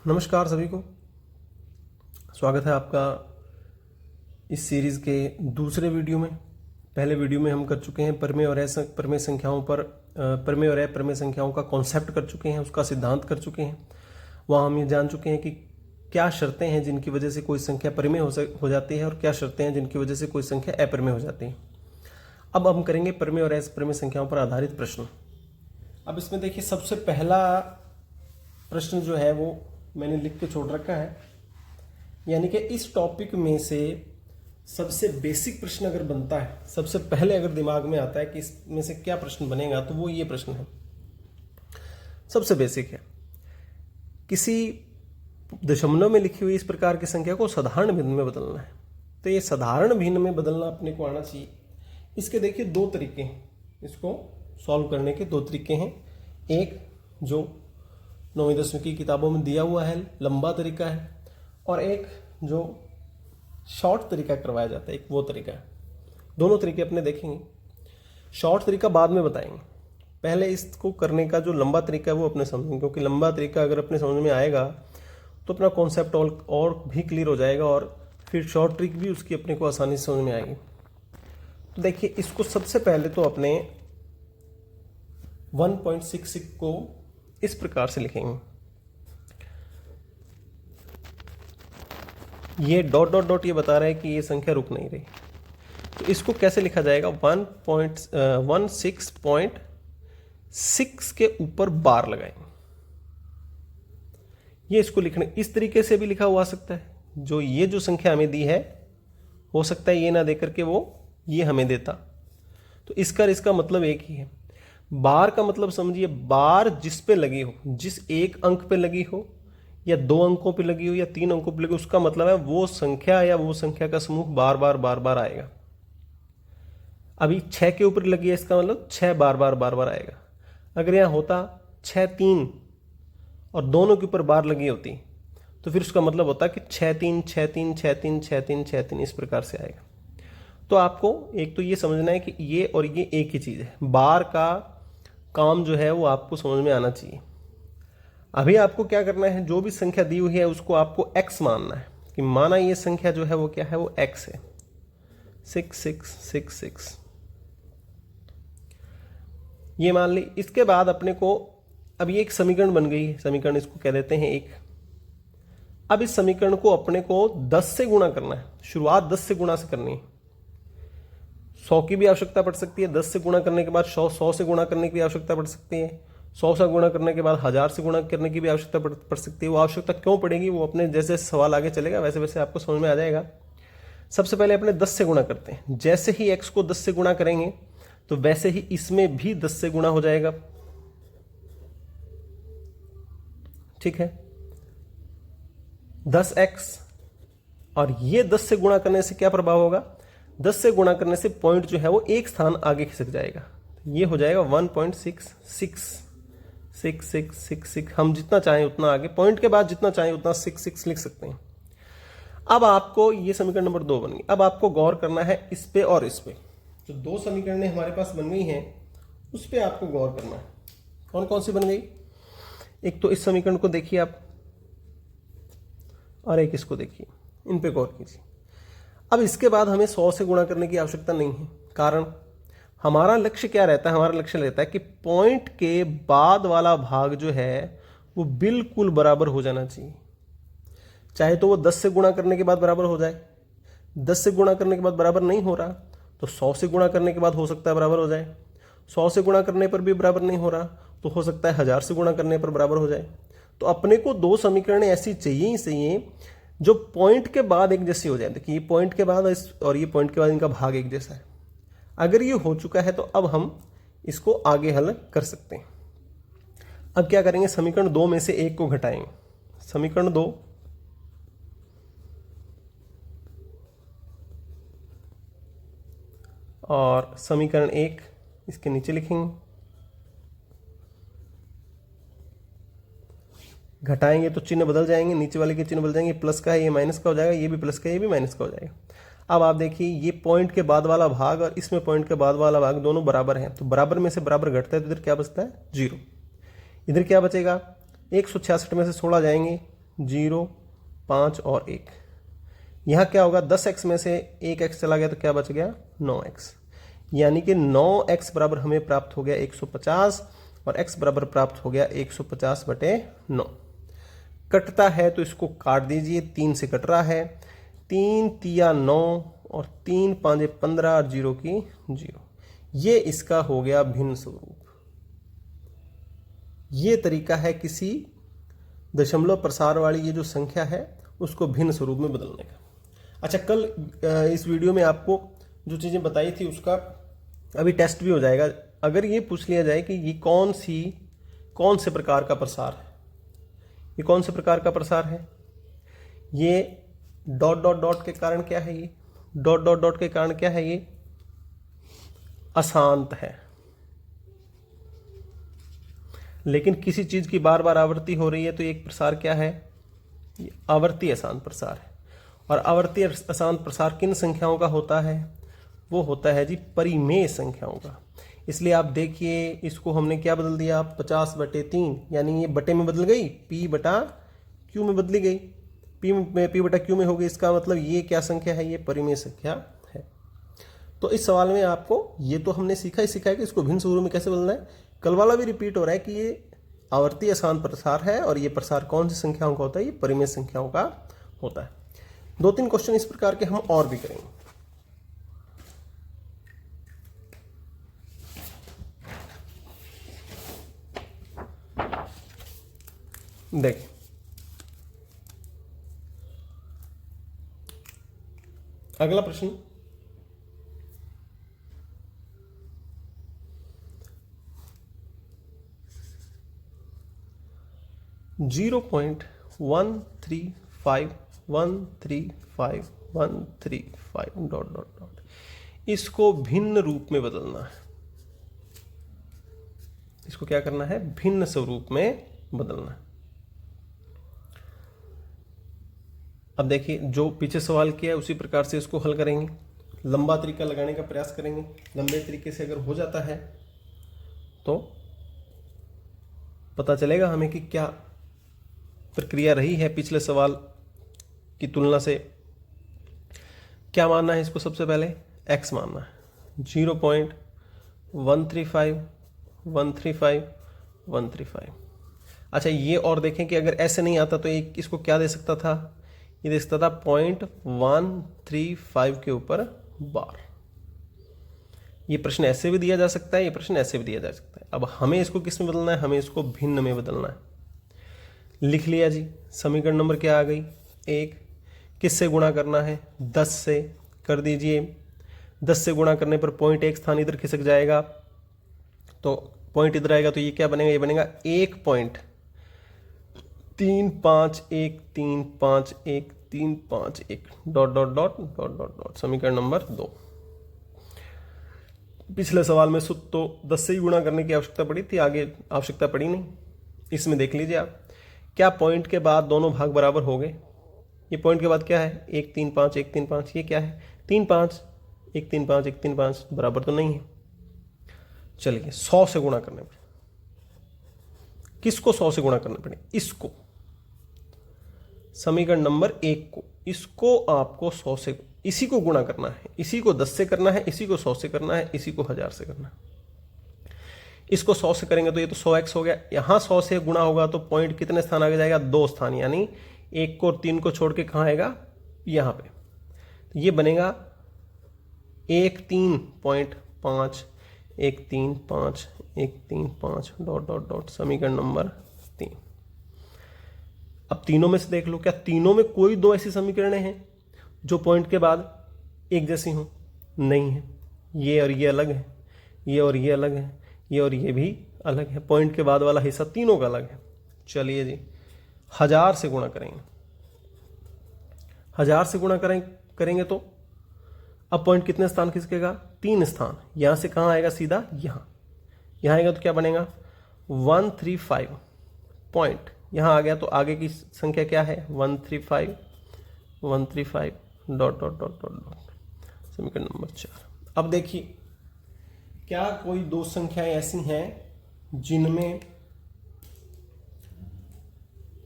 नमस्कार सभी को। स्वागत है आपका इस सीरीज़ के दूसरे वीडियो में। पहले वीडियो में हम कर चुके हैं प्रमेय और अप्रमेय संख्याओं पर प्रमेय और अप्रमेय संख्याओं का कॉन्सेप्ट कर चुके हैं, उसका सिद्धांत कर चुके हैं। वहाँ हम ये जान चुके हैं कि क्या शर्तें हैं जिनकी वजह से कोई संख्या प्रमेय हो जाती है और क्या शर्तें हैं जिनकी वजह से कोई संख्या अप्रमेय हो जाती है। अब हम करेंगे प्रमेय और अप्रमेय संख्याओं पर आधारित प्रश्न। अब इसमें देखिए, सबसे पहला प्रश्न जो है वो मैंने लिख के छोड़ रखा है, यानी कि इस टॉपिक में से सबसे बेसिक प्रश्न अगर बनता है, सबसे पहले अगर दिमाग में आता है कि इसमें से क्या प्रश्न बनेगा, तो वो ये प्रश्न है। सबसे बेसिक है, किसी दशमलव में लिखी हुई इस प्रकार की संख्या को साधारण भिन्न में बदलना है। तो ये साधारण भिन्न में बदलना अपने को आना चाहिए। इसके देखिए दो तरीके हैं, इसको सॉल्व करने के दो तरीके हैं। एक जो 9वीं 10वीं की किताबों में दिया हुआ है, लंबा तरीका है, और एक जो शॉर्ट तरीका करवाया जाता है, एक वो तरीका है। दोनों तरीके अपने देखेंगे। शॉर्ट तरीका बाद में बताएंगे, पहले इसको करने का जो लंबा तरीका है वो अपने समझेंगे, क्योंकि लंबा तरीका अगर अपने समझ में आएगा तो अपना कॉन्सेप्ट और भी क्लियर हो जाएगा, और फिर शॉर्ट ट्रिक भी उसकी अपने को आसानी से समझ में आएगी। तो देखिए, इसको सबसे पहले तो अपने 1.66 को इस प्रकार से लिखेंगे। ये डॉट डॉट डॉट ये बता रहा है कि ये संख्या रुक नहीं रही, तो इसको कैसे लिखा जाएगा? 1.16.6 के ऊपर बार लगाएंगे। ये इसको लिखने इस तरीके से भी लिखा हुआ सकता है। जो ये जो संख्या हमें दी है, हो सकता है ये ना देकर के वो ये हमें देता। तो इसका मतलब एक ही है। बार का मतलब समझिए, बार जिस पे लगी हो, जिस एक अंक पे लगी हो या दो अंकों पे लगी हो या तीन अंकों पे लगी हो, उसका मतलब है वो संख्या या वो संख्या का समूह बार बार आएगा। अभी 6 के ऊपर लगी है, इसका मतलब 6 बार आएगा। अगर यहां होता 6 3 और दोनों के ऊपर बार लगी होती, तो फिर उसका मतलब होता कि 6 3 6 3 6 3 6 3 6 3 इस प्रकार से आएगा। तो आपको एक तो ये समझना है कि ये और ये एक ही चीज है। बार का काम जो है वो आपको समझ में आना चाहिए। अभी आपको क्या करना है, जो भी संख्या दी हुई है उसको आपको x मानना है, कि माना ये संख्या जो है वो क्या है, वो x है, 6666। ये मान ली। इसके बाद अपने को अब ये एक समीकरण बन गई है, समीकरण इसको कह देते हैं एक। अब इस समीकरण को अपने को 10 से गुणा करना है। शुरुआत 10 से गुणा से करनी है। 100 की भी आवश्यकता पड़ सकती है, 10 से गुणा करने के बाद 100 से गुणा करने की भी आवश्यकता पड़ सकती है, 100 से गुणा करने के बाद 1000 से गुणा करने की भी आवश्यकता पड़ सकती है। वो आवश्यकता क्यों पड़ेगी, वो अपने जैसे सवाल आगे चलेगा वैसे वैसे आपको समझ में आ जाएगा। सबसे पहले अपने 10 से गुणा करते हैं। जैसे ही x को 10 से गुणा करेंगे तो वैसे ही इसमें भी 10 से गुणा हो जाएगा। ठीक है, 10x, और ये 10 से गुणा करने से क्या प्रभाव होगा? 10 से गुणा करने से पॉइंट जो है वो एक स्थान आगे खिसक जाएगा। ये हो जाएगा 1.666666। हम जितना चाहें उतना आगे, पॉइंट के बाद जितना चाहें उतना 66 लिख सकते हैं। अब आपको ये समीकरण नंबर 2 बन गई। अब आपको गौर करना है इस पे और इस पे। जो दो समीकरणें हमारे पास बन गई हैं उस पे आपको गौर करना है। कौन कौन सी बन गई? एक तो इस समीकरण को देखिए आप, और एक इसको देखिए, इन पे गौर कीजिए। अब इसके बाद हमें 100 से गुणा करने की आवश्यकता नहीं है, कारण हमारा लक्ष्य क्या रहता है? हमारा लक्ष्य रहता है कि पॉइंट के बाद वाला भाग जो है वो बिल्कुल बराबर हो जाना चाहिए। चाहे तो वो 10 से गुणा करने के बाद बराबर हो जाए, 10 से गुणा करने के बाद बराबर नहीं हो रहा तो 100 से गुणा करने के बाद हो सकता है बराबर हो जाए, 100 से गुणा करने पर भी बराबर नहीं हो रहा तो हो सकता है 1000 से गुणा करने पर बराबर हो जाए। तो अपने को दो समीकरण ऐसी चाहिए ही चाहिए जो पॉइंट के बाद एक जैसी हो जाए। देखिए, ये पॉइंट के बाद और ये पॉइंट के बाद इनका भाग एक जैसा है। अगर ये हो चुका है तो अब हम इसको आगे हल कर सकते हैं। अब क्या करेंगे? समीकरण 2 में से एक को घटाएंगे। समीकरण 2 और समीकरण 1 इसके नीचे लिखेंगे। घटाएंगे तो चिन्ह बदल जाएंगे, नीचे वाले के चिन्ह बदल जाएंगे। प्लस का है ये माइनस का हो जाएगा, ये भी प्लस का, ये भी माइनस का हो जाएगा। अब आप देखिए, ये पॉइंट के बाद वाला भाग और इसमें पॉइंट के बाद वाला भाग दोनों बराबर हैं, तो बराबर में से बराबर घटता है तो इधर क्या बचता है? 0। इधर क्या बचेगा? 166 में से 16 जाएंगे 0, 5 और 1। यहाँ क्या होगा, 10x में से 1x चला गया तो क्या बच गया, 9x। यानी कि 9x बराबर हमें प्राप्त हो गया 150 और x बराबर प्राप्त हो गया 150/9। कटता है तो इसको काट दीजिए, 3 से कट रहा है, 3 तिया 9 और 3 5 15 और 0 की 0। ये इसका हो गया भिन्न स्वरूप। ये तरीका है किसी दशमलव प्रसार वाली ये जो संख्या है उसको भिन्न स्वरूप में बदलने का। अच्छा, कल इस वीडियो में आपको जो चीज़ें बताई थी उसका अभी टेस्ट भी हो जाएगा। अगर ये पूछ लिया जाए कि ये कौन से प्रकार का प्रसार है, ये कौन से प्रकार का प्रसार है, ये डॉट डॉट डॉट के कारण क्या है, ये डॉट डॉट डॉट के कारण क्या है, ये अशांत है। लेकिन किसी चीज की बार बार आवृत्ति हो रही है तो एक प्रसार क्या है, ये आवर्ती अशांत प्रसार है। और आवर्ती अशांत प्रसार किन संख्याओं का होता है, वो होता है जी परिमेय संख्याओं का। इसलिए आप देखिए इसको हमने क्या बदल दिया, 50/3, यानी ये बटे में बदल गई, p/q में बदली गई, p/q में हो गई। इसका मतलब ये क्या संख्या है, ये परिमेय संख्या है। तो इस सवाल में आपको ये तो हमने सीखा है कि इसको भिन्न स्वरूप में कैसे बदलना है। कल वाला भी रिपीट हो रहा है कि ये आवर्ती अशांत प्रसार है और ये प्रसार कौन सी संख्याओं का होता है, ये परिमेय संख्याओं का होता है। 2-3 क्वेश्चन इस प्रकार के हम और भी करेंगे। देखिए, अगला प्रश्न, zero point 135 dot dot dot, इसको भिन्न रूप में बदलना है। इसको क्या करना है, भिन्न स्वरूप में बदलना है। अब देखिए जो पीछे सवाल किया है उसी प्रकार से इसको हल करेंगे। लंबा तरीका लगाने का प्रयास करेंगे। लंबे तरीके से अगर हो जाता है तो पता चलेगा हमें कि क्या प्रक्रिया रही है पिछले सवाल की तुलना से। क्या मानना है इसको, सबसे पहले x मानना है, 0.135 अच्छा, ये और देखें कि अगर ऐसे नहीं आता तो एक इसको क्या दे सकता था, ये दे सकता था 0.135 के ऊपर बार। ये प्रश्न ऐसे भी दिया जा सकता है, ये प्रश्न ऐसे भी दिया जा सकता है। अब हमें इसको किस में बदलना है, हमें इसको भिन्न में बदलना है। लिख लिया जी, समीकरण नंबर क्या आ गई, 1। किससे गुणा करना है, 10 से कर दीजिए। 10 से गुणा करने पर पॉइंट एक स्थान इधर खिसक जाएगा, तो पॉइंट इधर आएगा तो ये क्या बनेगा, ये बनेगा 1.351351351 dot dot dot dot dot dot. समीकरण नंबर 2। पिछले सवाल में सुत तो 10 से ही गुणा करने की आवश्यकता पड़ी थी, आगे आवश्यकता पड़ी नहीं। इसमें देख लीजिए आप, क्या पॉइंट के बाद दोनों भाग बराबर हो गए। ये पॉइंट के बाद क्या है, 135 ये क्या है 35, 135 बराबर तो नहीं है। चलिए 100 से गुणा करने पर, किसको 100 से गुणा करने पड़े, इसको, समीकरण नंबर 1 को, इसको आपको 100 से, इसी को गुणा करना है, इसी को 10 से करना है, इसी को 100 से करना है, इसी को 1000 से करना है। इसको 100 से करेंगे तो ये तो 100x हो गया। यहां 100 से गुणा होगा तो पॉइंट कितने स्थान आगे जाएगा, 2 स्थान, यानी 1 को और 3 को छोड़ के कहां आएगा, यहां पे। तो ये बनेगा 135 135 डॉट डॉट डॉट, समीकरण नंबर 3। अब तीनों में से देख लो, क्या तीनों में कोई 2 ऐसी समीकरणें हैं जो पॉइंट के बाद एक जैसी हो, नहीं है। ये और ये अलग है, ये और ये अलग है, ये और ये भी अलग है। पॉइंट के बाद वाला हिस्सा तीनों का अलग है। चलिए जी 1000 से गुणा करेंगे, 1000 से गुणा करेंगे तो अब पॉइंट कितने स्थान खिसकेगा, 3 स्थान। यहां से कहां आएगा, सीधा यहां आएगा तो क्या बनेगा 135 पॉइंट यहां आ गया तो आगे की संख्या क्या है 135 dot dot dot dot dot, समीकरण नंबर 4। अब देखिए, क्या कोई 2 संख्याएं ऐसी हैं जिनमें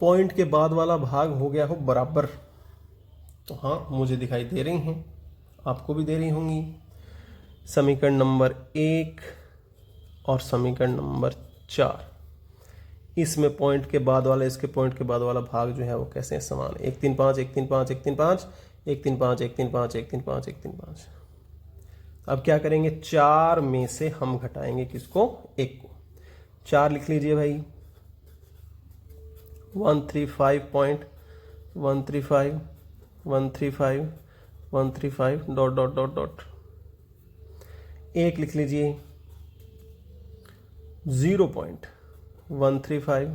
पॉइंट के बाद वाला भाग हो गया हो बराबर। तो हाँ, मुझे दिखाई दे रही हैं, आपको भी दे रही होंगी। समीकरण नंबर 1 और समीकरण नंबर 4, इसमें पॉइंट के बाद वाला, इसके पॉइंट के बाद वाला भाग जो है वो कैसे समान है। 1 3 5 1 3 5 1 3 5 1 3 5 1 3 5 1 3 5 1 3 5। अब क्या करेंगे, 4 में से हम घटाएंगे किसको, 1 को। 4 लिख लीजिए भाई, 135.135 135 135 डॉट डॉट डॉट डॉट। 1 लिख लीजिए, 0.135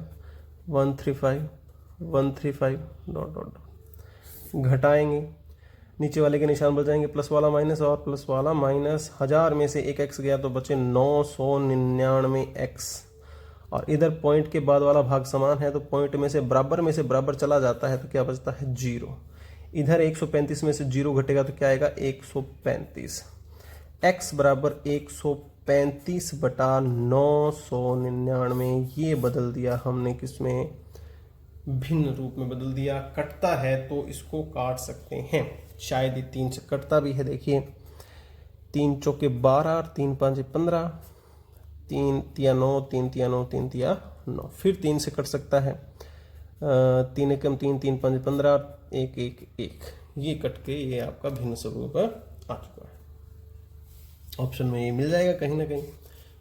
135 135 डॉट डॉट डॉट। घटाएंगे, नीचे वाले के निशान बच जाएंगे, प्लस वाला माइनस और प्लस वाला माइनस। 1000 में से 1 एक्स गया तो बचे 999 एक्स। और इधर पॉइंट के बाद वाला भाग समान है, तो पॉइंट में से बराबर चला जाता है, तो क्या बचता है, 0। इधर 135 में से 0 घटेगा तो क्या आएगा, 135। x बराबर 135 बटा 999, ये बदल दिया हमने किसमें, भिन्न रूप में बदल दिया। कटता है तो इसको काट सकते हैं, शायद ये 3 से कटता भी है। देखिए, 3 चौके 12, 3 5 15, 3 तिया 9, 3 तिया 9, 3 तिया 9, फिर 3 से कट सकता है। 3 एकम 3, 3 5 15, 1 1 1, ये कट के ये आपका भिन्न स्वरूप आ चुका है। ऑप्शन में ये मिल जाएगा, कहीं ना कहीं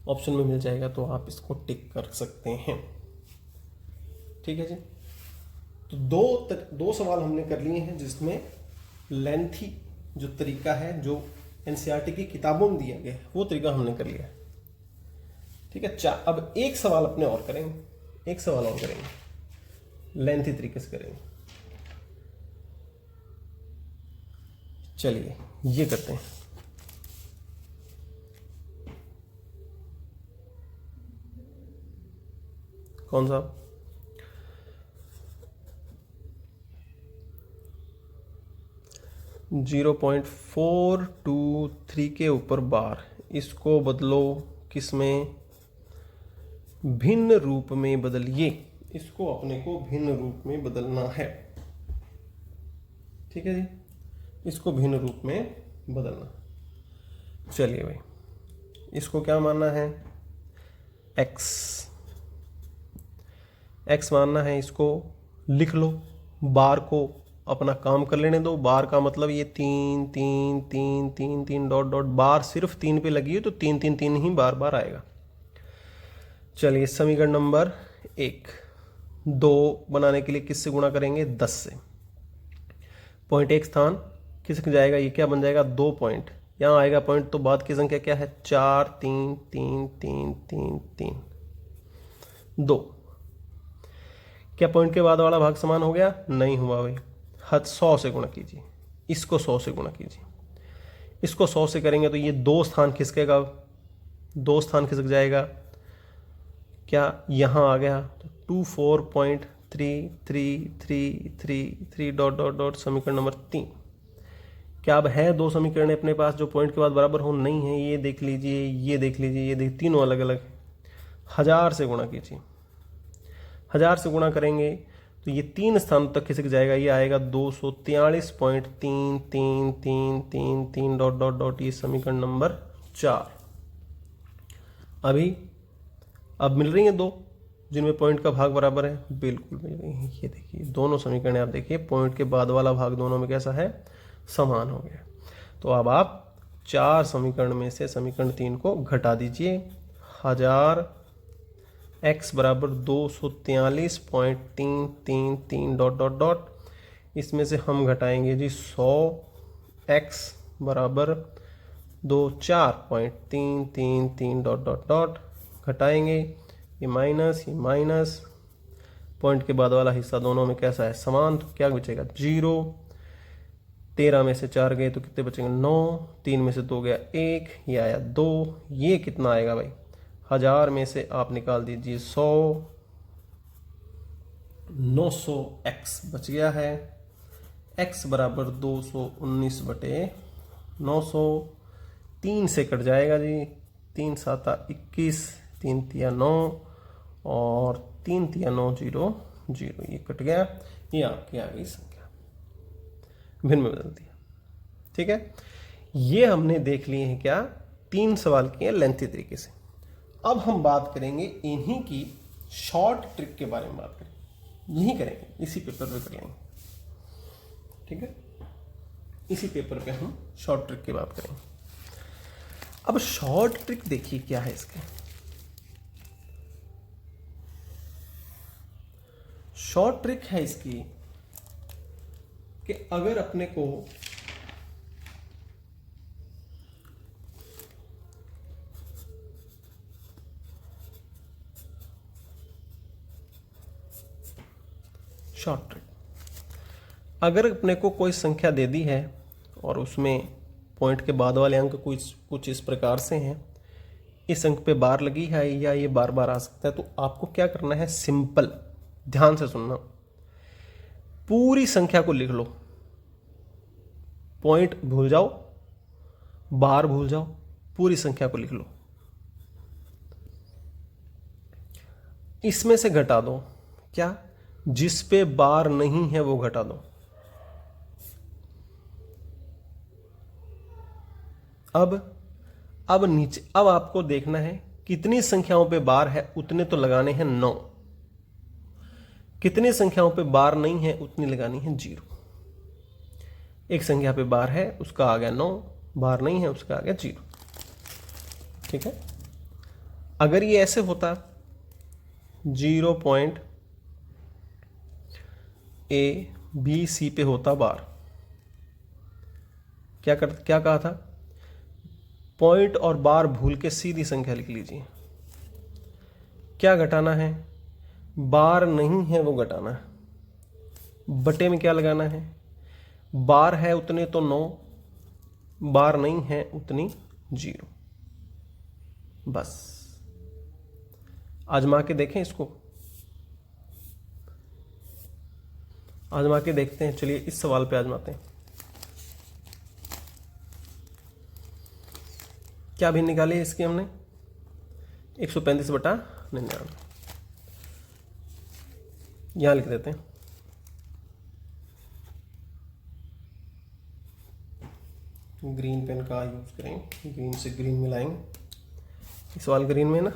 ऑप्शन में मिल जाएगा, तो आप इसको टिक कर सकते हैं। ठीक है जी। तो दो सवाल हमने कर लिए हैं, जिसमें लेंथी जो तरीका है, जो एनसीईआरटी की किताबों में दिया गया है, वो तरीका हमने कर लिया है। ठीक है। अब एक सवाल अपने और करेंगे, एक सवाल और करेंगे, लेंथी तरीके से करेंगे। चलिए ये करते हैं। कौन सा, जीरो 0.423 के ऊपर बार, इसको बदलो किसमें, भिन्न रूप में बदलिए। इसको अपने को भिन्न रूप में बदलना है। ठीक है जी, इसको भिन्न रूप में बदलना। चलिए भाई, इसको क्या मानना है, x मानना है, इसको लिख लो। बार को अपना काम कर लेने दो। बार का मतलब ये 3 3 3 3 3 डॉट डॉट, बार सिर्फ 3 पे लगी है तो 3 3 3 ही बार बार आएगा। चलिए समीकरण नंबर 1, 2 बनाने के लिए किससे गुणा करेंगे, 10 से। पॉइंट एक स्थान किसके जाएगा, ये क्या बन जाएगा, 2 पॉइंट। यहाँ आएगा पॉइंट, तो बाद की संख्या क्या है, 4 3 3 3 3 3 2। क्या पॉइंट के बाद वाला भाग समान हो गया, नहीं हुआ भाई। 100 से गुणा कीजिए, इसको 100 से गुणा कीजिए। इसको 100 से करेंगे तो ये 2 स्थान खिसकेगा, 2 स्थान खिसक जाएगा। क्या यहाँ आ गया, तो 24.3333 डॉट डॉट डॉट, समीकरण नंबर 3। क्या अब है 2 समीकरण अपने पास जो पॉइंट के बाद बराबर हो, नहीं है। ये देख लीजिए, ये देख लीजिए, ये देख, तीनों अलग अलग। 1000 से गुणा कीजिए, 1000 से गुणा करेंगे तो ये 3 स्थानों तक खिसक जाएगा। ये आएगा 243.3333 डॉट डॉट डॉट, ये समीकरण नंबर 4। अब मिल रही हैं 2 जिनमें पॉइंट का भाग बराबर है, बिल्कुल मिल रही है। ये देखिए दोनों समीकरण आप देखिए, पॉइंट के बाद वाला भाग दोनों में कैसा है, समान हो गया। तो अब आप 4 समीकरण में से समीकरण 3 को घटा दीजिए। 1000 x बराबर 243.333 डॉट डॉट डॉट, इसमें से हम घटाएंगे जी 100 x बराबर 24.333 डॉट डॉट डॉट, घटाएंगे। ये माइनस, ये माइनस, पॉइंट के बाद वाला हिस्सा दोनों में कैसा है, समान। तो क्या बचेगा, 0। 13 में से 4 गए तो कितने बचेंगे, 9। 3 में से 2 गया 1, ये आया 2। ये कितना आएगा भाई, 1000 में से आप निकाल दीजिए 100, 900x बच गया है। x बराबर 219 बटे 900, 3 से कट जाएगा जी, 3 7 21, 3 तिया 9 और 3 तिया 9 0 जीरो, ये कट गया, ये आपकी आ गई संख्या, भिन्न में बदल दिया। ठीक है, ये हमने देख लिए हैं क्या, 3 सवाल किए लेंथी तरीके से। अब हम बात करेंगे इन्हीं की शॉर्ट ट्रिक के बारे में बात करेंगे, यही करेंगे, इसी पेपर पे कर लेंगे। ठीक है, इसी पेपर पे हम शॉर्ट ट्रिक की बात करेंगे। अब शॉर्ट ट्रिक देखिए क्या है इसके। शॉर्ट ट्रिक है इसकी कि अगर अपने को शॉर्ट ट्रिक, अगर अपने को कोई संख्या दे दी है और उसमें पॉइंट के बाद वाले अंक कुछ इस प्रकार से हैं, इस अंक पे बार लगी है या ये बार बार आ सकता है, तो आपको क्या करना है, सिंपल, ध्यान से सुनना, पूरी संख्या को लिख लो, पॉइंट भूल जाओ, बार भूल जाओ, पूरी संख्या को लिख लो। इसमें से घटा दो, क्या, जिस पे बार नहीं है वो घटा दो। अब नीचे, अब आपको देखना है कितनी संख्याओं पे बार है, उतने तो लगाने हैं 9, कितनी संख्याओं पे बार नहीं है उतनी लगानी है 0। एक संख्या पे बार है उसका आ गया 9, बार नहीं है उसका आ गया 0। ठीक है, अगर ये ऐसे होता 0.ABC पे होता बार, क्या कहा था, पॉइंट और बार भूल के सीधी संख्या लिख लीजिए। क्या घटाना है, बार नहीं है वो घटाना है, बटे में क्या लगाना है, बार है उतने तो 9, बार नहीं है उतनी 0। बस आजमा के देखें इसको, आजमा के देखते हैं। चलिए इस सवाल पे आजमाते हैं। क्या भी निकाली इसकी हमने, 135/99, यहां लिख देते हैं। ग्रीन पेन का यूज करेंगे, ग्रीन से ग्रीन मिलाएंगे, इस सवाल ग्रीन में ना,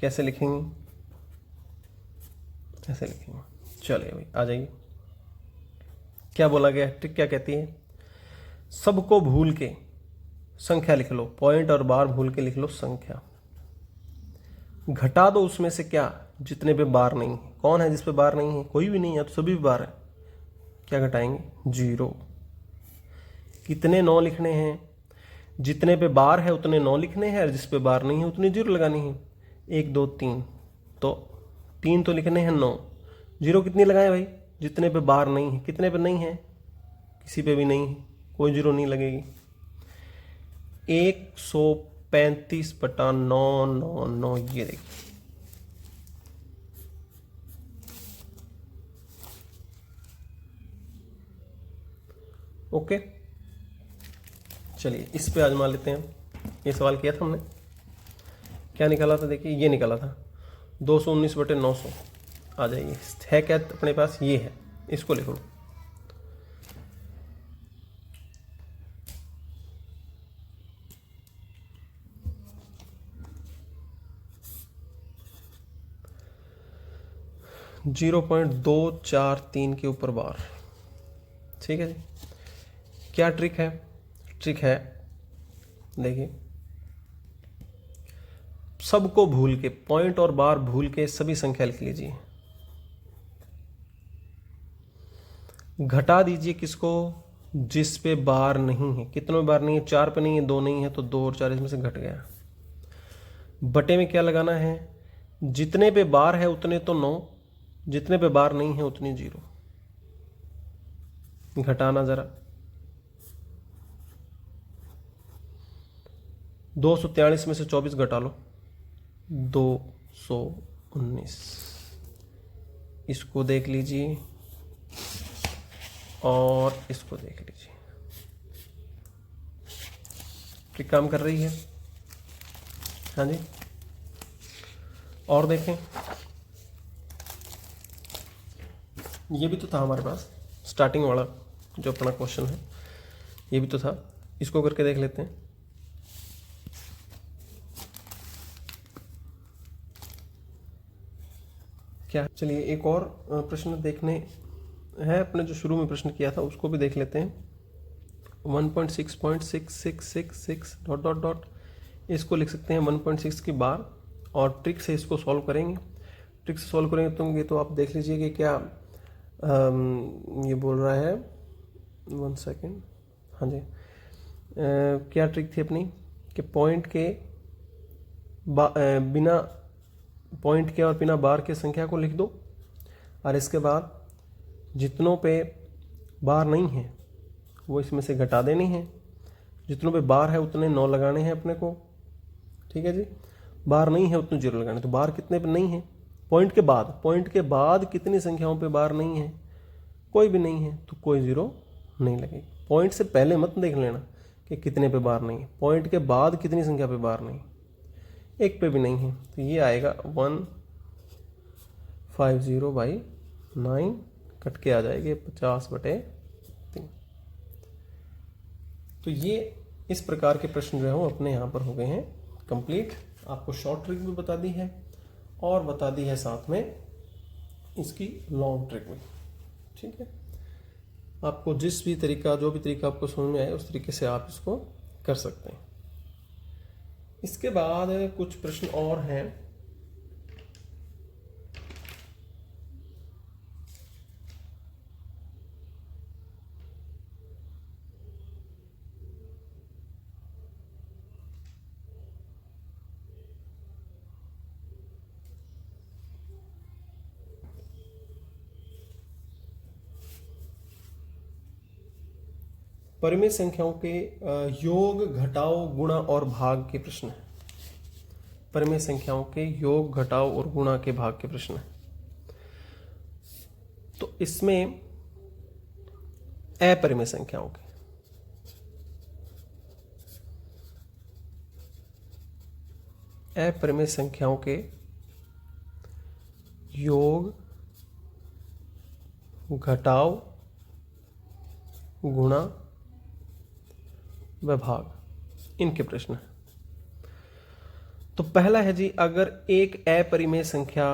कैसे लिखेंगे, ऐसे लिखेंगे। चलिए भाई आ जाइए, क्या बोला गया, ट्रिक क्या कहती है, सबको भूल के संख्या लिख लो, पॉइंट और बार भूल के लिख लो संख्या, घटा दो उसमें से क्या, जितने पे बार नहीं है। कौन है जिस पे बार नहीं है, कोई भी नहीं है, तो सभी पे बार है। क्या घटाएंगे, 0। कितने 9 लिखने हैं, जितने पे बार है उतने 9 लिखने हैं, और जिस पे बार नहीं है उतनी 0 लगानी है। 1 2 3, तो 3 तो लिखने हैं 9, 0 कितनी लगाए भाई, जितने पे बार नहीं है। कितने पे नहीं है, किसी पे भी नहीं है, कोई 0 नहीं लगेगी। 135/999, ये देखिए, ओके। चलिए इस पे आजमा लेते हैं। ये सवाल किया था हमने, क्या निकाला था, देखिए ये निकाला था 219/900। आ जाइए, है क्या अपने पास, ये है, इसको लिख लो। (0.243) के ऊपर बार। ठीक है जी, क्या ट्रिक है, ट्रिक है देखिए, सबको भूल के, पॉइंट और बार भूल के सभी संख्या लिख लीजिए, घटा दीजिए किसको, जिस पे बार नहीं है। कितनों में बार नहीं है, 4 पे नहीं है, 2 नहीं है, तो 2 और 4 इसमें से घट गया। बटे में क्या लगाना है, जितने पे बार है उतने तो 9, जितने पे बार नहीं है उतनी 0। घटाना जरा, 243 में से 24 घटा लो, 219। इसको देख लीजिए और इसको देख लीजिए, ट्रिक काम कर रही है। हाँ जी, और देखें, ये भी तो था हमारे पास स्टार्टिंग वाला जो अपना क्वेश्चन है, ये भी तो था, इसको करके देख लेते हैं। क्या, चलिए एक और प्रश्न देखने हैं, अपने जो शुरू में प्रश्न किया था उसको भी देख लेते हैं। 1.6.6666 डॉट डॉट डॉट, इसको लिख सकते हैं 1.6 की बार, और ट्रिक से इसको सॉल्व करेंगे। ट्रिक से सॉल्व करेंगे तो आप देख लीजिए कि क्या ये बोल रहा है, 1 सेकेंड, हाँ जी, क्या ट्रिक थी अपनी कि पॉइंट के बिना पॉइंट के और बिना बार के संख्या को लिख दो, और इसके बाद जितनों पे बार नहीं है वो इसमें से घटा देनी है, जितनों पे बार है उतने 9 लगाने हैं अपने को। ठीक है जी, बार नहीं है उतने 0 लगाने। तो बार कितने पे नहीं है, पॉइंट के बाद कितनी संख्याओं पे बार नहीं है, कोई भी नहीं है, तो कोई 0 नहीं लगेगी। पॉइंट से पहले मत देख लेना कि कितने पे बार नहीं है, पॉइंट के बाद कितनी संख्या पे बार नहीं, एक पे भी नहीं है, तो ये आएगा 150/9, कट के आ जाएगी 50/3। तो ये इस प्रकार के प्रश्न जो है वो अपने यहाँ पर हो गए हैं कंप्लीट। आपको शॉर्ट ट्रिक भी बता दी है और बता दी है साथ में इसकी लॉन्ग ट्रिक भी। ठीक है, आपको जिस भी तरीका, जो भी तरीका आपको समझ में आए उस तरीके से आप इसको कर सकते हैं। इसके बाद कुछ प्रश्न और हैं। परिमेय संख्याओं के योग, घटाव, गुणा और भाग के प्रश्न है। परिमेय संख्याओं के योग, घटाव और गुणा के भाग के प्रश्न है। तो इसमें अपरिमेय संख्याओं के, अपरिमेय संख्याओं के योग, घटाव, गुणा व भाग, इनके प्रश्न है। तो पहला है जी, अगर एक अपरिमेय संख्या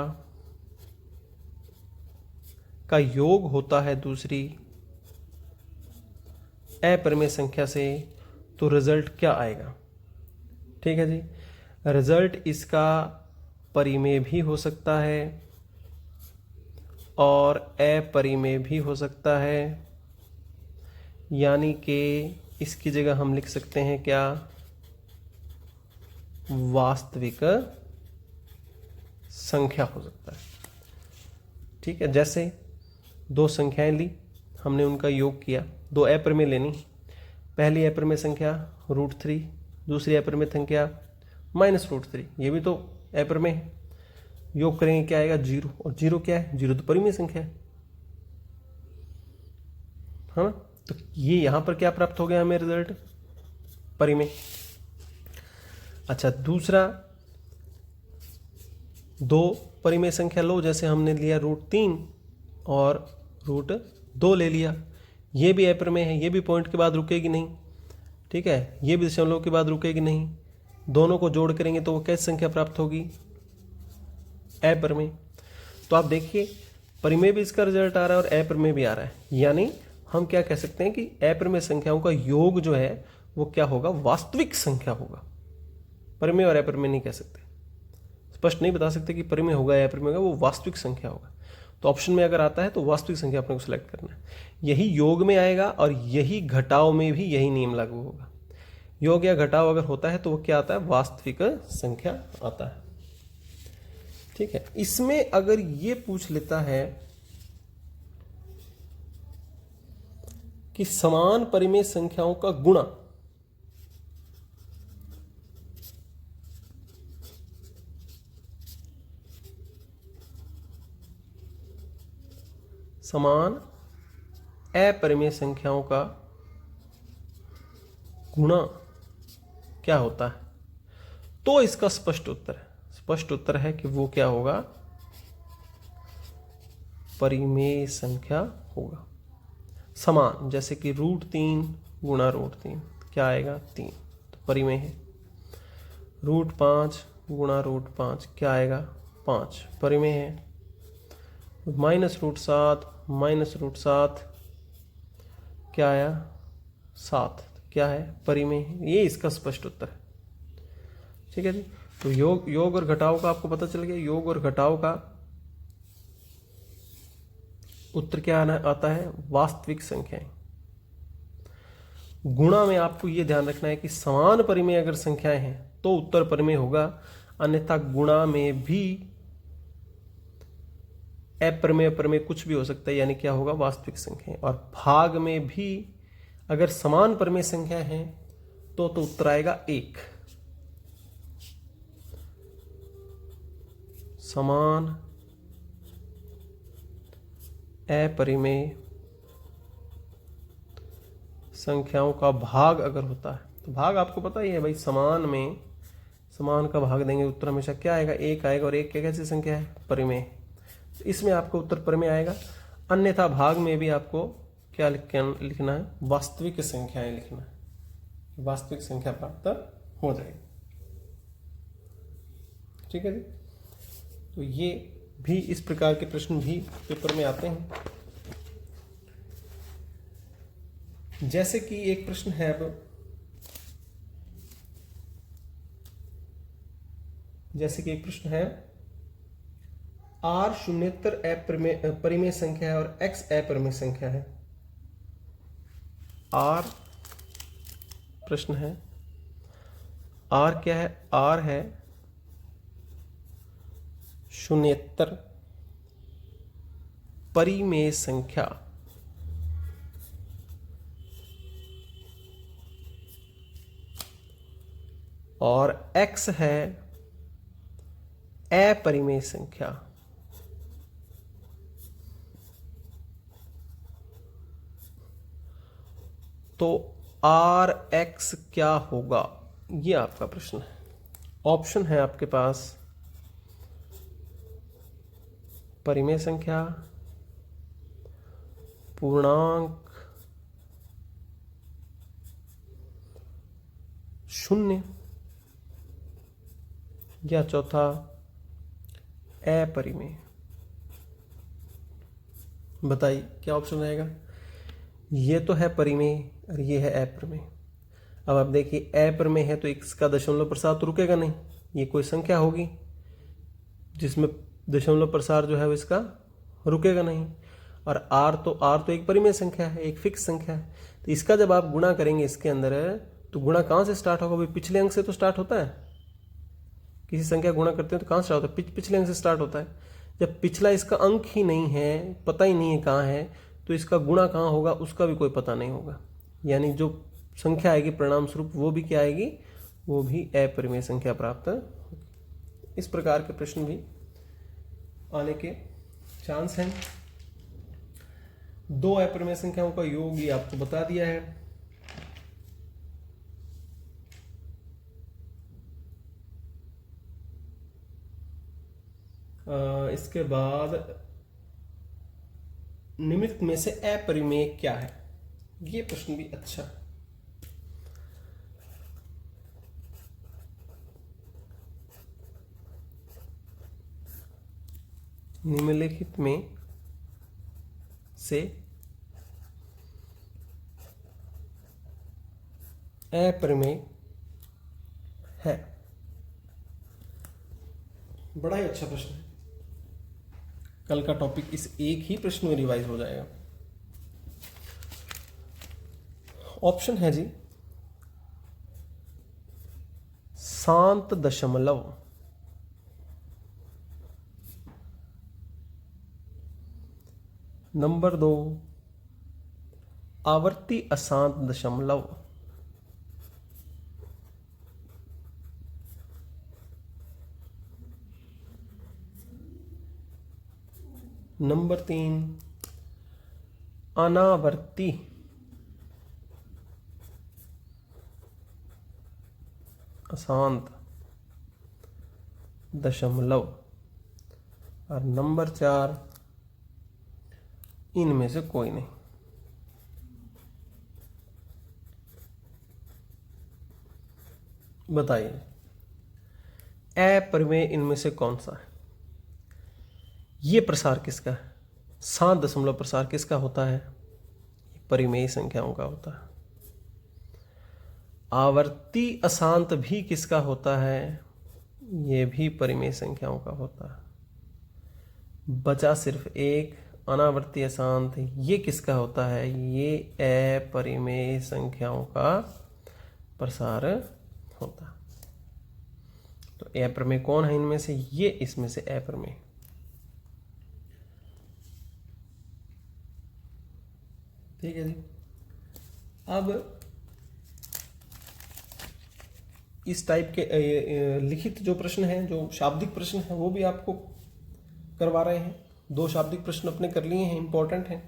का योग होता है दूसरी अपरिमेय संख्या से, तो रिजल्ट क्या आएगा। ठीक है जी, रिजल्ट इसका परिमेय भी हो सकता है और अपरिमेय भी हो सकता है, यानी कि इसकी जगह हम लिख सकते हैं क्या, वास्तविक संख्या हो सकता है। ठीक है, जैसे दो संख्याएं ली हमने, उनका योग किया, दो अपरिमेय लेनी, पहली अपरिमेय संख्या √3, दूसरी अपरिमेय संख्या -√3, ये भी तो अपरिमेय है। योग करेंगे क्या आएगा, 0, और 0 क्या है, 0 तो परिमेय संख्या है ना। तो ये यहां पर क्या प्राप्त हो गया हमें रिजल्ट, परिमेय। अच्छा, दूसरा, दो परिमेय संख्या लो, जैसे हमने लिया √3 और √2 ले लिया, ये भी अपरिमेय है, ये भी पॉइंट के बाद रुकेगी नहीं। ठीक है, ये भी दशमलव के बाद रुकेगी नहीं, दोनों को जोड़ करेंगे तो वो कैसी संख्या प्राप्त होगी, अपरिमेय। तो आप देखिए, परिमेय भी इसका रिजल्ट आ रहा है और अपरिमेय भी आ रहा है, यानी हम क्या कह सकते हैं कि अपरिमेय संख्याओं का योग जो है वो क्या होगा, वास्तविक संख्या होगा। परिमेय और अपरिमेय नहीं कह सकते, स्पष्ट नहीं बता सकते कि परिमेय होगा या अपरिमेय होगा, वो वास्तविक संख्या होगा। तो ऑप्शन में अगर आता है तो वास्तविक संख्या अपने को सिलेक्ट करना है। यही योग में आएगा और यही घटाव में भी यही नियम लागू होगा। योग या घटाव अगर होता है तो वो क्या आता है, वास्तविक संख्या आता है। ठीक है, इसमें अगर ये पूछ लेता है कि समान परिमेय संख्याओं का गुणा, समान अपरिमेय संख्याओं का गुणा क्या होता है? तो इसका स्पष्ट उत्तर है कि वो क्या होगा? परिमेय संख्या होगा। समान, जैसे कि √3 गुणा √3 क्या आएगा? 3, तो परिमेय है। √5 गुणा √5 क्या आएगा? 5, परिमेय है। -√7 -√7 क्या आया? 7, क्या है? परिमेय है। ये इसका स्पष्ट उत्तर है। ठीक है जी। तो योग और घटाव का आपको पता चल गया। योग और घटाव का उत्तर क्या आता है? वास्तविक संख्याएं। गुणा में आपको यह ध्यान रखना है कि समान परिमेय अगर संख्याएं हैं तो उत्तर परिमेय होगा, अन्यथा गुणा में भी अप्रमेय प्रमेय कुछ भी हो सकता है, यानी क्या होगा? वास्तविक संख्याएं। और भाग में भी अगर समान परिमेय संख्या है तो उत्तर आएगा 1। समान अपरिमेय संख्याओं का भाग अगर होता है तो भाग आपको पता ही है भाई, समान में समान का भाग देंगे उत्तर हमेशा क्या आएगा? 1 आएगा। और 1 क्या कैसी संख्या है? परिमेय। तो इसमें आपको उत्तर परिमेय आएगा। अन्यथा भाग में भी आपको क्या लिखना है? वास्तविक संख्याएं लिखना है। वास्तविक संख्या प्राप्त हो जाएगी। ठीक है जी। तो ये भी इस प्रकार के प्रश्न भी पेपर में आते हैं। जैसे कि एक प्रश्न है, अब जैसे कि एक प्रश्न है, R शून्येतर परिमेय संख्या है और X अपरिमेय संख्या है। R प्रश्न है, R क्या है? R है शून्येतर परिमेय संख्या और X है अपरिमेय संख्या। तो RX क्या होगा? ये आपका प्रश्न है। ऑप्शन है आपके पास परिमेय संख्या, पूर्णांक, शून्य, या चौथा अपरिमेय। बताइए क्या ऑप्शन रहेगा? ये तो है परिमेय और ये है अपरिमेय। अब आप देखिए, अपरिमेय है तो इसका दशमलव प्रसार तो रुकेगा नहीं, ये कोई संख्या होगी जिसमें दशमलव प्रसार जो है वो इसका रुकेगा नहीं। और R तो एक परिमेय संख्या है, एक फिक्स संख्या है। तो इसका जब आप गुणा करेंगे इसके अंदर, तो गुणा कहाँ से स्टार्ट होगा भाई? पिछले अंक से तो स्टार्ट होता है। किसी संख्या गुणा करते हैं तो कहाँ से स्टार्ट होता है? पिछले अंक से स्टार्ट होता है। जब पिछला इसका अंक ही नहीं है, पता ही नहीं है कहाँ है, तो इसका गुणा कहाँ होगा उसका भी कोई पता नहीं होगा। यानी जो संख्या आएगी परिणाम स्वरूप वो भी क्या आएगी? वो भी अपरिमेय संख्या प्राप्त होगी। इस प्रकार के प्रश्न भी आने के चांस हैं। 2 अपरिमेय संख्याओं का योग ये आपको बता दिया है। इसके बाद निम्नलिखित में से अपरिमेय क्या है? ये प्रश्न भी अच्छा है। निम्नलिखित में से अपरिमेय है। बड़ा ही अच्छा प्रश्न है। कल का टॉपिक इस एक ही प्रश्न में रिवाइज हो जाएगा। ऑप्शन है जी, शांत दशमलव, नंबर 2 आवर्ती अशांत दशमलव, नंबर 3 अनावर्ती, अशांत दशमलव, और नंबर 4 इनमें से कोई नहीं। बताइए अपरिमेय इनमें से कौन सा है? ये प्रसार किसका है? 7 दशमलव प्रसार किसका होता है? परिमेय संख्याओं का होता है। आवर्ती अशांत भी किसका होता है? ये भी परिमेय संख्याओं का होता है। बचा सिर्फ एक अनावर्ती अशांत, ये किसका होता है? ये अपरिमेय संख्याओं का प्रसार होता है। तो अपरिमेय कौन है इनमें से? ये इसमें से अपरिमेय। ठीक है जी। अब इस टाइप के लिखित जो प्रश्न हैं, जो शाब्दिक प्रश्न हैं, वो भी आपको करवा रहे हैं। 2 शाब्दिक प्रश्न अपने कर लिए हैं, इंपॉर्टेंट हैं।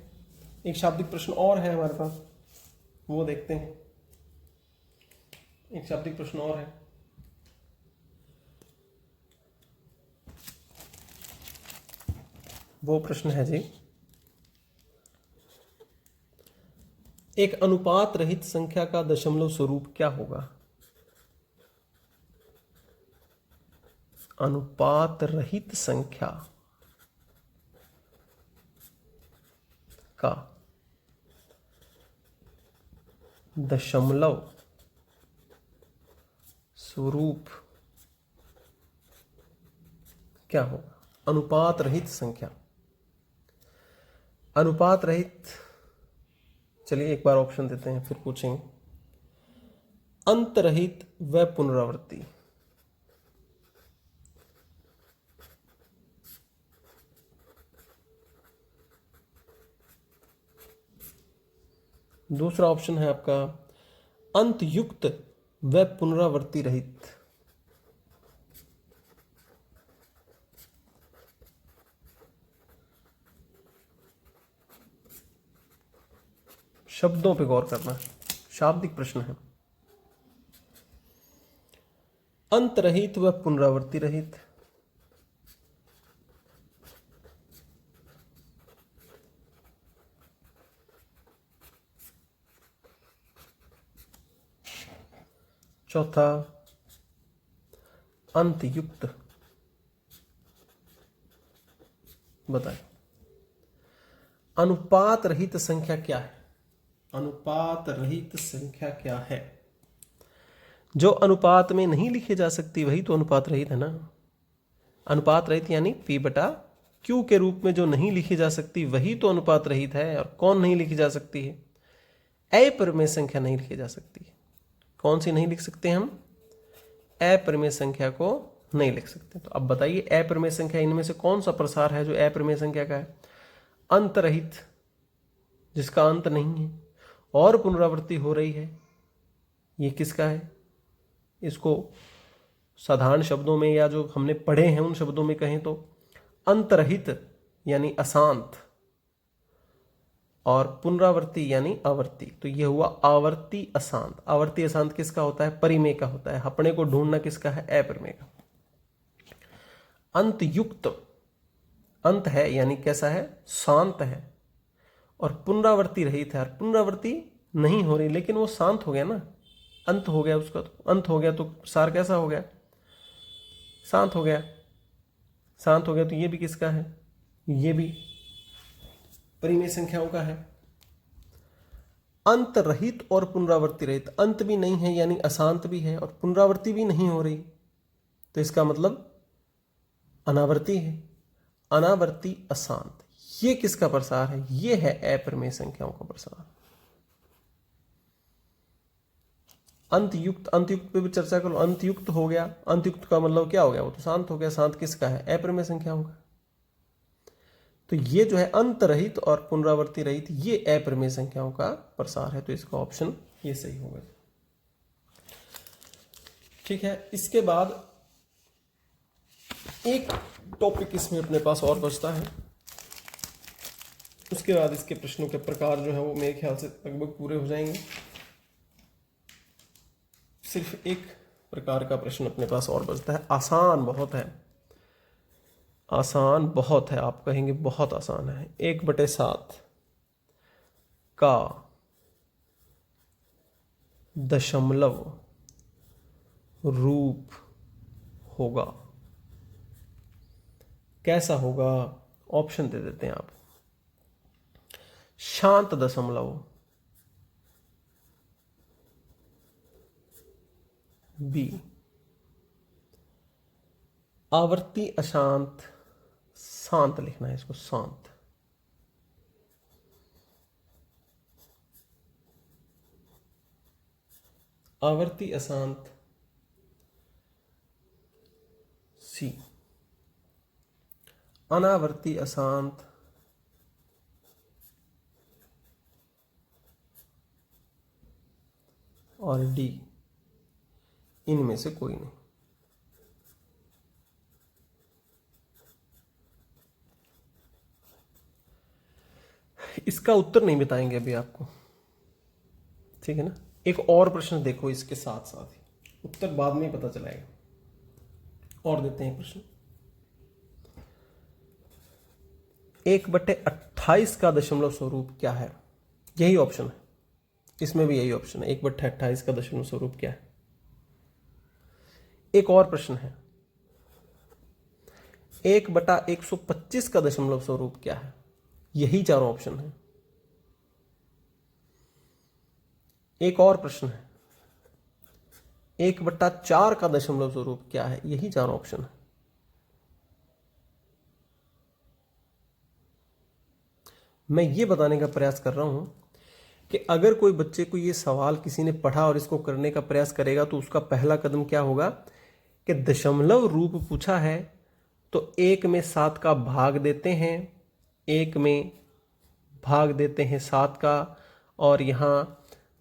एक शाब्दिक प्रश्न और है हमारे पास, वो देखते हैं। एक शाब्दिक प्रश्न और है। वो प्रश्न है जी, एक अनुपात रहित संख्या का दशमलव स्वरूप क्या होगा? अनुपात रहित संख्या का दशमलव स्वरूप क्या होगा? अनुपात रहित संख्या, अनुपात रहित। चलिए एक बार ऑप्शन देते हैं, फिर पूछेंगे। अंतरहित व पुनरावृत्ति, दूसरा ऑप्शन है आपका अंतयुक्त व पुनरावृत्ति रहित। शब्दों पे गौर करना, शाब्दिक प्रश्न है। अंतरहित व पुनरावृत्ति रहित, चौथा अंतयुक्त। बताएं अनुपात रहित संख्या क्या है? अनुपात रहित संख्या क्या है? जो अनुपात में नहीं लिखे जा सकती वही तो अनुपात रहित है ना। अनुपात रहित यानी P/Q के रूप में जो नहीं लिखी जा सकती वही तो अनुपात रहित है। और कौन नहीं लिखी जा सकती है? अपरिमेय संख्या नहीं लिखी जा सकती। कौन सी नहीं लिख सकते हम? अपरिमेय संख्या को नहीं लिख सकते। तो अब बताइए अपरिमेय संख्या इनमें से कौन सा प्रसार है जो अपरिमेय संख्या का है? अंतरहित, जिसका अंत नहीं है और पुनरावृत्ति हो रही है, ये किसका है? इसको साधारण शब्दों में या जो हमने पढ़े हैं उन शब्दों में कहें तो अंतरहित यानी अशांत और पुनरावृत्ति यानी आवर्ती। तो ये हुआ आवर्ती अशांत। आवर्ती अशांत किसका होता है? परिमेय का होता है। अपने को ढूंढना किसका है? अपरिमेय का। अंतयुक्त, अंत है यानी कैसा है? शांत है। और पुनरावृत्ति रहित है, और पुनरावृत्ति नहीं हो रही लेकिन वो शांत हो गया ना, अंत हो गया उसका। तो अंत हो गया तो सार कैसा हो गया? शांत हो गया। शांत हो गया तो ये भी किसका है? ये भी परिमेय संख्याओं का है। अंत रहित और पुनरावृत्ति रहित, अंत भी नहीं है यानी अशांत भी है और पुनरावृत्ति भी नहीं हो रही, तो इसका मतलब अनावर्ती है। अनावर्ती अशांत, ये किसका प्रसार है? ये है अपरिमेय संख्याओं का प्रसार। अंतयुक्त, अंतयुक्त पे भी चर्चा करो। अंतयुक्त हो गया, अंतयुक्त का मतलब क्या हो गया? वो तो शांत हो गया। शांत किसका है? अपरिमेय संख्याओं का। तो ये जो है अंत रहित और पुनरावृत्ति रहित, ये अपरिमेय संख्याओं का प्रसार है। तो इसका ऑप्शन ये सही होगा। ठीक है, इसके बाद एक टॉपिक इसमें अपने पास और बचता है। उसके बाद इसके प्रश्नों के प्रकार जो है वो मेरे ख्याल से लगभग पूरे हो जाएंगे। सिर्फ एक प्रकार का प्रश्न अपने पास और बचता है। आसान बहुत है, आसान बहुत है, आप कहेंगे बहुत आसान है। 1/7 का दशमलव रूप होगा, कैसा होगा? ऑप्शन दे देते हैं आप। शांत दशमलव, बी आवर्ती अशांत, शांत लिखना है इसको, शांत। आवर्ती अशांत, सी अनावर्ती अशांत, और डी इनमें से कोई नहीं। इसका उत्तर नहीं बताएंगे अभी आपको, ठीक है ना। एक और प्रश्न देखो इसके साथ साथ ही, उत्तर बाद में पता चलाएगा। और देते हैं प्रश्न। 1/28 का दशमलव स्वरूप क्या है? यही ऑप्शन है, इसमें भी यही ऑप्शन है। 1/28 का दशमलव स्वरूप क्या है? एक और प्रश्न है, 1/125 का दशमलव स्वरूप क्या है? यही चारों ऑप्शन है। एक और प्रश्न है, 1/4 का दशमलव स्वरूप क्या है? यही चारों ऑप्शन है। मैं ये बताने का प्रयास कर रहा हूं कि अगर कोई बच्चे को ये सवाल किसी ने पढ़ा और इसको करने का प्रयास करेगा तो उसका पहला कदम क्या होगा कि दशमलव रूप पूछा है तो 1 में 7 का भाग देते हैं, 1 में भाग देते हैं 7 का, और यहाँ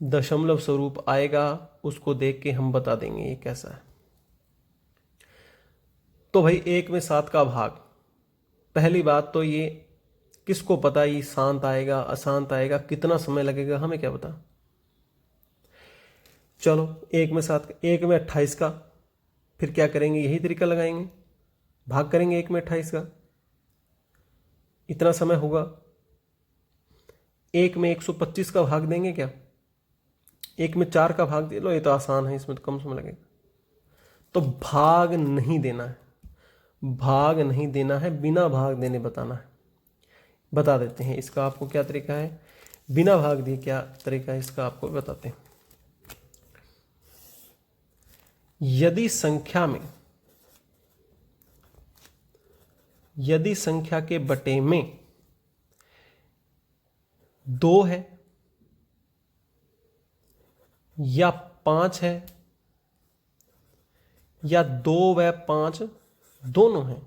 दशमलव स्वरूप आएगा, उसको देख के हम बता देंगे ये कैसा है। तो भाई 1 में 7 का भाग, पहली बात तो ये किसको पता ये शांत आएगा अशांत आएगा, कितना समय लगेगा, हमें क्या पता। चलो 1 में 7 का, 1 में 28 का, फिर क्या करेंगे? यही तरीका लगाएंगे, भाग करेंगे 1 में 28 का, इतना समय होगा। 1 में 125 का भाग देंगे क्या? 1 में 4 का भाग दे लो, ये तो आसान है, इसमें तो कम समय लगेगा। तो भाग नहीं देना है, भाग नहीं देना है, बिना भाग देने बताना है। बता देते हैं इसका आपको क्या तरीका है, बिना भाग दिए क्या तरीका है इसका आपको बताते हैं। यदि संख्या के बटे में 2 है या 5 है या 2 व 5 दोनों हैं,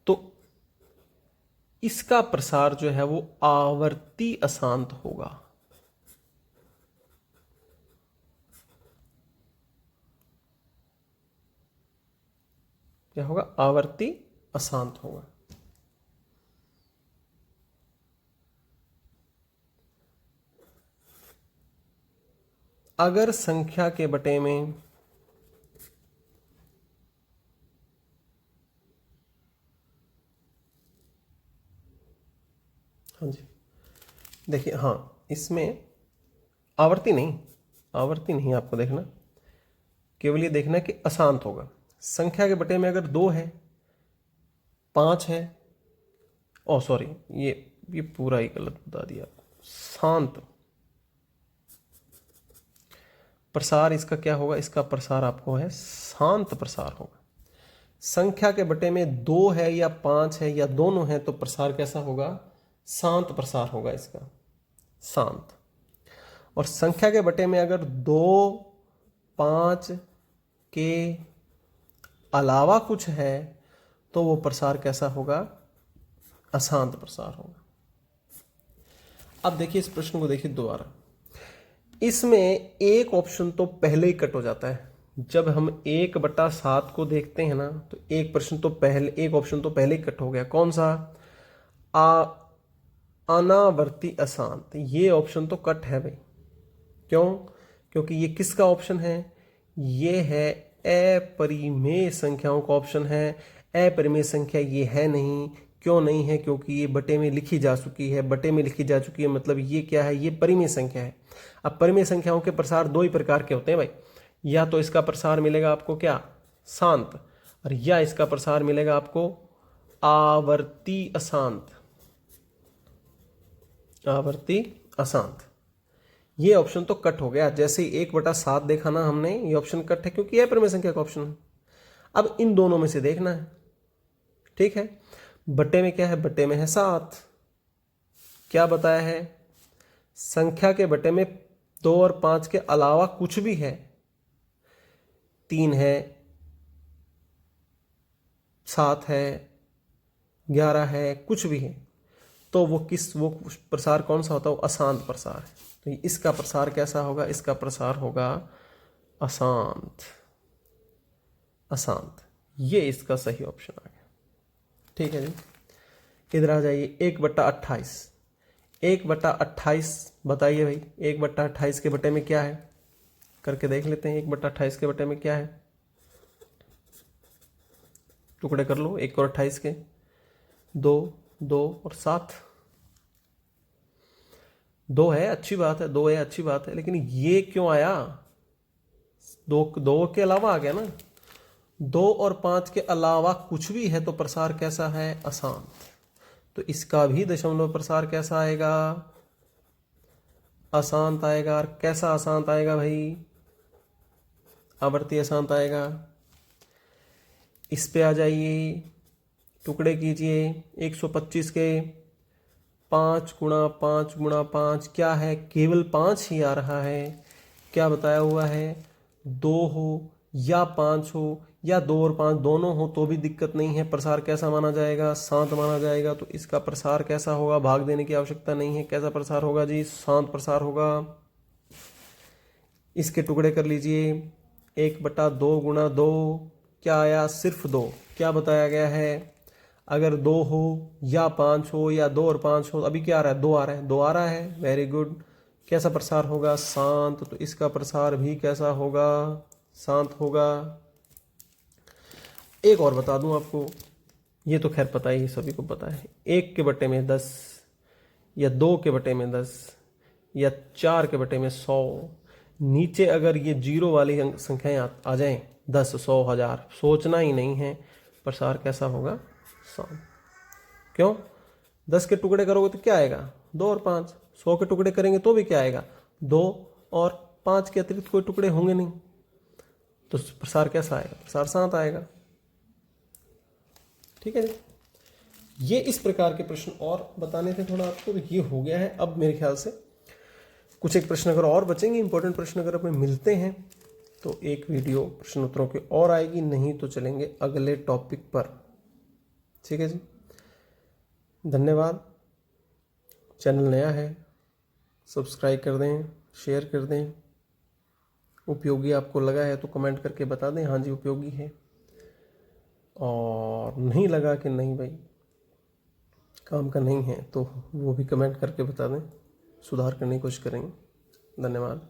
तो इसका प्रसार जो है वो आवर्ती अशांत होगा। क्या होगा? आवर्ती अशांत होगा। अगर संख्या के बटे में हाँ जी देखिए, हाँ इसमें आवर्ती नहीं आपको देखना, केवल ये देखना कि अशांत होगा। संख्या के बटे में अगर 2 है, 5 है, ओ सॉरी ये पूरा ही गलत बता दिया आपको। शांत प्रसार इसका क्या होगा? इसका प्रसार आपको है शांत प्रसार होगा। संख्या के बटे में 2 है या 5 है या दोनों है तो प्रसार कैसा होगा? शांत प्रसार होगा इसका, शांत। और संख्या के बटे में अगर 2 5 के अलावा कुछ है तो वो प्रसार कैसा होगा? अशांत प्रसार होगा। अब देखिए इस प्रश्न को देखिए दोबारा, इसमें एक ऑप्शन तो पहले ही कट हो जाता है। जब हम 1/7 को देखते हैं ना तो एक ऑप्शन तो पहले ही कट हो गया। कौन सा? अनावर्ती अशांत, ये ऑप्शन तो कट है भाई। क्यों? क्योंकि ये किसका ऑप्शन है? ये है अपरिमेय संख्याओं का ऑप्शन है। अपरिमेय संख्या ये है नहीं। क्यों नहीं है? क्योंकि ये बटे में लिखी जा चुकी है। बटे में लिखी जा चुकी है मतलब ये क्या है? ये परिमेय संख्या है। अब परिमेय संख्याओं के प्रसार दो ही प्रकार के होते हैं भाई। या तो इसका प्रसार मिलेगा आपको क्या? शांत, और या इसका प्रसार मिलेगा आपको आवर्ती अशांत। आवर्ती अशांत। ये ऑप्शन तो कट हो गया। जैसे 1/7 देखा ना हमने, ये ऑप्शन कट है क्योंकि यह परिमेय संख्या का ऑप्शन है। अब इन दोनों में से देखना है, ठीक है। बटे में क्या है? बटे में है 7। क्या बताया है? संख्या के बटे में 2 और 5 के अलावा कुछ भी है, 3 है, 7 है, 11 है, कुछ भी है, तो वो प्रसार कौन सा होता है? वो अशांत प्रसार है। तो इसका प्रसार कैसा होगा? इसका प्रसार होगा अशांत। अशांत, ये इसका सही ऑप्शन आ गया। ठीक है जी। इधर आ जाइए। 1/28। 1/28 बताइए भाई। 1/28 के बटे में क्या है? करके देख लेते हैं। 1/28 के बटे में क्या है? टुकड़े कर लो 1 और 28 के। 2, 2 और 7। 2 है, अच्छी बात है। 2 है, अच्छी बात है, लेकिन ये क्यों आया? 2 के अलावा आ गया ना। 2 और 5 के अलावा कुछ भी है तो प्रसार कैसा है? अशांत। तो इसका भी दशमलव प्रसार कैसा आएगा? अशांत आएगा। और कैसा अशांत आएगा भाई? आवर्ती अशांत आएगा। इस पे आ जाइए, टुकड़े कीजिए। 125 के 5 गुणा 5 गुणा 5 क्या है? केवल 5 ही आ रहा है। क्या बताया हुआ है? 2 हो या 5 हो या 2 और 5 दोनों हो तो भी दिक्कत नहीं है। प्रसार कैसा माना जाएगा? शांत माना जाएगा। तो इसका प्रसार कैसा होगा? भाग देने की आवश्यकता नहीं है। कैसा प्रसार होगा जी? शांत प्रसार होगा। इसके टुकड़े कर लीजिए। 1/2 गुणा 2 क्या आया? सिर्फ 2। क्या बताया गया है? अगर 2 हो या 5 हो या 2 और 5 हो, अभी क्या आ रहा है? 2 आ रहा है। 2 आ रहा है, वेरी गुड। कैसा प्रसार होगा? शांत। तो इसका प्रसार भी कैसा होगा? शांत होगा। एक और बता दूं आपको, ये तो खैर पता ही, सभी को पता है। 1 के बटे में 10 या 2 के बटे में 10 या 4 के बटे में 100, नीचे अगर ये जीरो वाली संख्याएं आ जाएं, 10, 100, 1000, सोचना ही नहीं है। प्रसार कैसा होगा? शांत। क्यों? 10 के टुकड़े करोगे तो क्या आएगा? 2 और 5। 100 के टुकड़े करेंगे तो भी क्या आएगा? 2 और 5 के अतिरिक्त कोई टुकड़े होंगे नहीं। तो प्रसार कैसा आएगा? प्रसार शांत आएगा। ठीक है जी। ये इस प्रकार के प्रश्न और बताने थे थोड़ा आपको, तो ये हो गया है। अब मेरे ख्याल से कुछ एक प्रश्न अगर और बचेंगे, इंपॉर्टेंट प्रश्न अगर अपने मिलते हैं तो एक वीडियो प्रश्न उत्तरों की और आएगी, नहीं तो चलेंगे अगले टॉपिक पर। ठीक है जी। धन्यवाद। चैनल नया है, सब्सक्राइब कर दें, शेयर कर दें। उपयोगी आपको लगा है तो कमेंट करके बता दें हाँ जी उपयोगी है, और नहीं लगा कि नहीं भाई काम का नहीं है तो वो भी कमेंट करके बता दें, सुधार करने की कोशिश करेंगे। धन्यवाद।